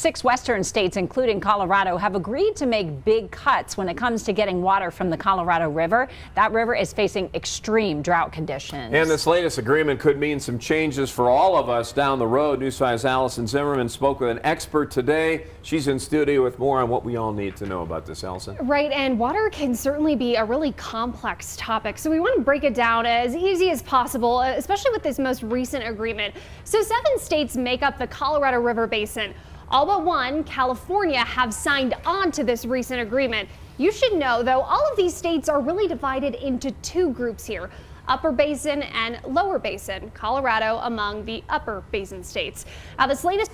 6 western states, including Colorado, have agreed to make big cuts when it comes to getting water from the Colorado River. That river is facing extreme drought conditions. And this latest agreement could mean some changes for all of us down the road. News 5's Allison Zimmerman spoke with an expert today. She's in studio with more on what we all need to know about this, Allison. Right, and water can certainly be a really complex topic, so we want to break it down as easy as possible, especially with this most recent agreement. So 7 states make up the Colorado River Basin. All but one, California, have signed on to this recent agreement. You should know, though, all of these states are really divided into 2 groups here: Upper Basin and Lower Basin. Colorado among the Upper Basin states. Now, this latest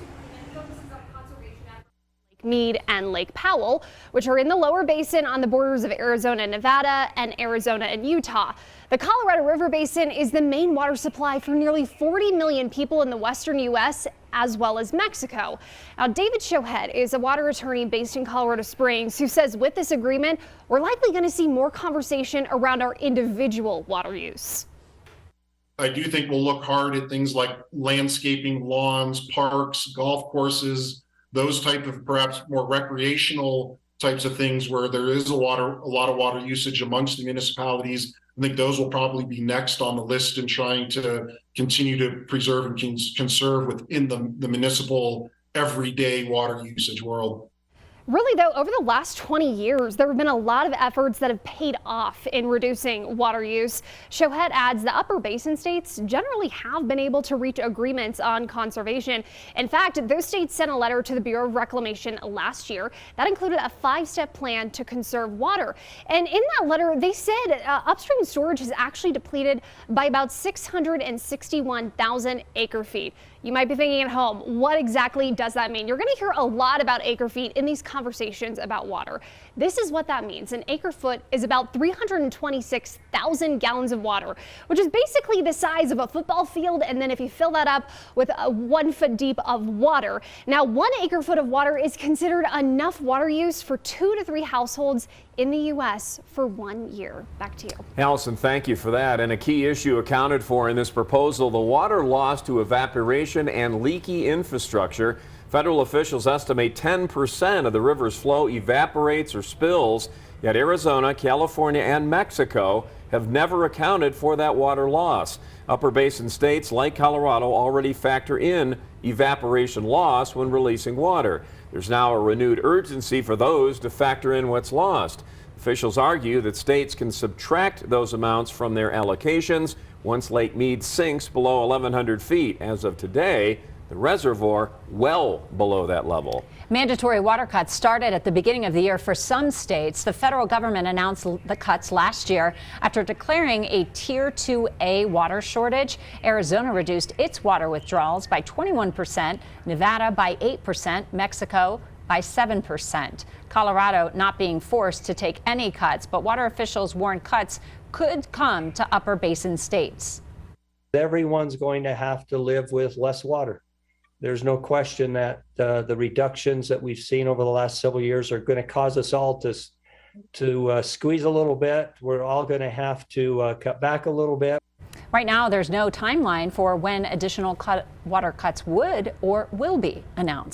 focuses on conservation efforts in Lake Mead and Lake Powell, which are in the Lower Basin on the borders of Arizona and Nevada and Arizona and Utah. The Colorado River Basin is the main water supply for nearly 40 million people in the western U.S. as well as Mexico. Now, David Shohead is a water attorney based in Colorado Springs who says with this agreement, we're likely going to see more conversation around our individual water use. I do think we'll look hard at things like landscaping, lawns, parks, golf courses, those type of perhaps more recreational types of things where there is a lot of water usage amongst the municipalities. I think those will probably be next on the list in trying to continue to preserve and conserve within the municipal everyday water usage world. Really, though, over the last 20 years, there have been a lot of efforts that have paid off in reducing water use. Shohead adds the Upper Basin states generally have been able to reach agreements on conservation. In fact, those states sent a letter to the Bureau of Reclamation last year that included a 5-step plan to conserve water. And in that letter, they said upstream storage has actually depleted by about 661,000 acre feet. You might be thinking at home, what exactly does that mean? You're going to hear a lot about acre feet in these conversations about water. This is what that means. An acre foot is about 326,000 gallons of water, which is basically the size of a football field. And then if you fill that up with 1 foot deep of water. Now, 1 acre foot of water is considered enough water use for 2 to 3 households in the U.S. for 1 year. Back to you. Allison, thank you for that. And a key issue accounted for in this proposal, the water lost to evaporation and leaky infrastructure. Federal officials estimate 10% of the river's flow evaporates or spills, yet Arizona, California, and Mexico have never accounted for that water loss. Upper Basin states like Colorado already factor in evaporation loss when releasing water. There's now a renewed urgency for those to factor in what's lost. Officials argue that states can subtract those amounts from their allocations once Lake Mead sinks below 1,100 feet. As of today, the reservoir well below that level. Mandatory water cuts started at the beginning of the year for some states. The federal government announced the cuts last year after declaring a Tier 2A water shortage. Arizona reduced its water withdrawals by 21%, Nevada by 8%, Mexico by 7%. Colorado not being forced to take any cuts, but water officials warn cuts could come to Upper Basin states. Everyone's going to have to live with less water. There's no question that the reductions that we've seen over the last several years are going to cause us all to squeeze a little bit. We're all going to have to cut back a little bit. Right now, there's no timeline for when additional water cuts would or will be announced.